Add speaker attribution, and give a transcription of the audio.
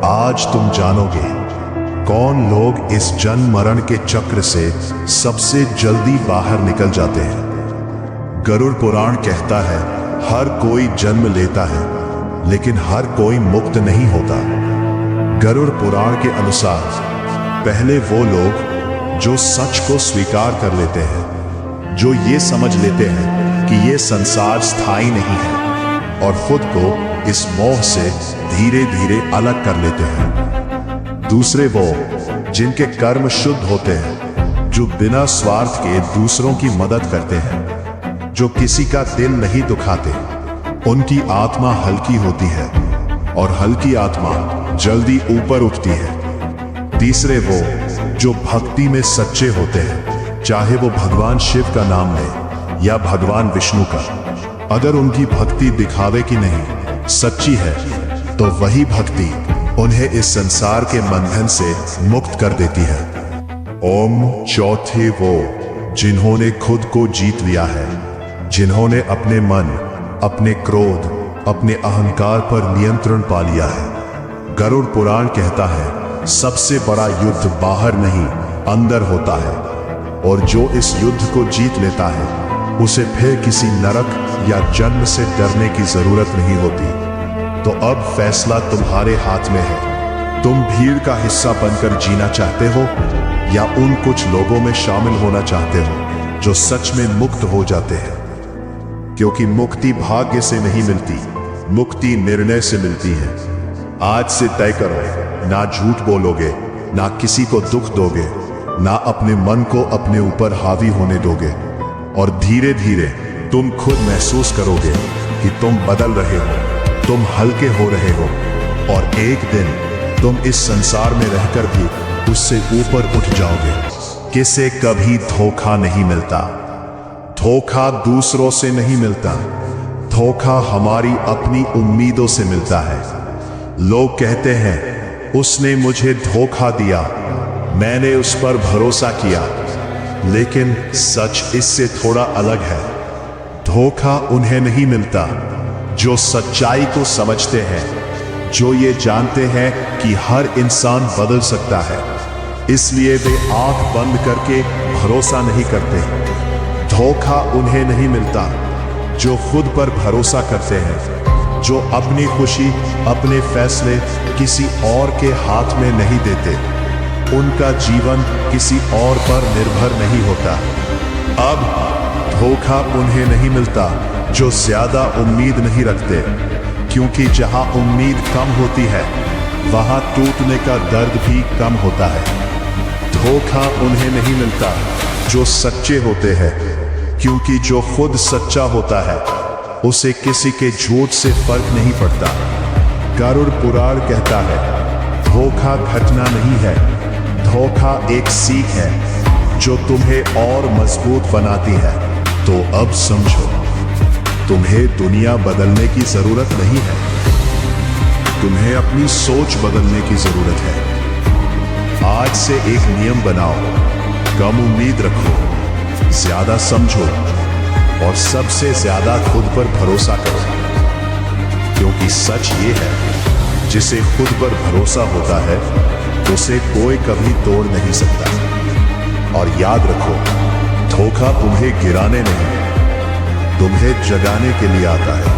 Speaker 1: आज तुम जानोगे कौन लोग इस जन्म मरण के चक्र से सबसे जल्दी बाहर निकल जाते हैं। गरुड़ पुराण कहता है हर कोई जन्म लेता है लेकिन हर कोई मुक्त नहीं होता। गरुड़ पुराण के अनुसार पहले वो लोग जो सच को स्वीकार कर लेते हैं, जो ये समझ लेते हैं कि ये संसार स्थायी नहीं है और खुद को इस मोह से धीरे धीरे अलग कर लेते हैं। दूसरे वो जिनके कर्म शुद्ध होते हैं, जो बिना स्वार्थ के दूसरों की मदद करते हैं, जो किसी का दिल नहीं दुखाते। उनकी आत्मा हल्की होती है और हल्की आत्मा जल्दी ऊपर उठती है। तीसरे वो जो भक्ति में सच्चे होते हैं, चाहे वो भगवान शिव का नाम ले या भगवान विष्णु का। अगर उनकी भक्ति दिखावे की नहीं, सच्ची है, तो वही भक्ति उन्हें इस संसार के बंधन से मुक्त कर देती है। ओम चौथे वो जिन्होंने खुद को जीत लिया है, जिन्होंने अपने मन, अपने क्रोध, अपने अहंकार पर नियंत्रण पा लिया है। गरुड़ पुराण कहता है सबसे बड़ा युद्ध बाहर नहीं अंदर होता है और जो इस युद्ध को जीत लेता है उसे फिर किसी नरक या जन्म से डरने की जरूरत नहीं होती। तो अब फैसला तुम्हारे हाथ में है। तुम भीड़ का हिस्सा बनकर जीना चाहते हो या उन कुछ लोगों में शामिल होना चाहते हो जो सच में मुक्त हो जाते हैं। क्योंकि मुक्ति भाग्य से नहीं मिलती, मुक्ति निर्णय से मिलती है। आज से तय करो, ना झूठ बोलोगे, ना किसी को दुख दोगे, ना अपने मन को अपने ऊपर हावी होने दोगे। और धीरे धीरे तुम खुद महसूस करोगे कि तुम बदल रहे हो, तुम हल्के हो रहे हो और एक दिन तुम इस संसार में रहकर भी उससे ऊपर उठ जाओगे। किसे कभी धोखा नहीं मिलता। धोखा दूसरों से नहीं मिलता, धोखा हमारी अपनी उम्मीदों से मिलता है। लोग कहते हैं उसने मुझे धोखा दिया, मैंने उस पर भरोसा किया, लेकिन सच इससे थोड़ा अलग है। धोखा उन्हें नहीं मिलता जो सच्चाई को समझते हैं, जो ये जानते हैं कि हर इंसान बदल सकता है, इसलिए वे आंख बंद करके भरोसा नहीं करते। धोखा उन्हें नहीं मिलता जो खुद पर भरोसा करते हैं, जो अपनी खुशी, अपने फैसले किसी और के हाथ में नहीं देते। उनका जीवन किसी और पर निर्भर नहीं होता। अब धोखा उन्हें नहीं मिलता जो ज्यादा उम्मीद नहीं रखते, क्योंकि जहां उम्मीद कम होती है वहां टूटने का दर्द भी कम होता है। धोखा उन्हें नहीं मिलता जो सच्चे होते हैं, क्योंकि जो खुद सच्चा होता है उसे किसी के झूठ से फर्क नहीं पड़ता। गरुड़ पुराण कहता है धोखा घटना नहीं है, धोखा एक सीख है जो तुम्हें और मजबूत बनाती है। तो अब समझो, तुम्हें दुनिया बदलने की जरूरत नहीं है, तुम्हें अपनी सोच बदलने की जरूरत है। आज से एक नियम बनाओ, कम उम्मीद रखो, ज्यादा समझो और सबसे ज्यादा खुद पर भरोसा करो। क्योंकि सच ये है, जिसे खुद पर भरोसा होता है उसे कोई कभी तोड़ नहीं सकता। और याद रखो, धोखा तुम्हें गिराने नहीं, तुम्हें जगाने के लिए आता है।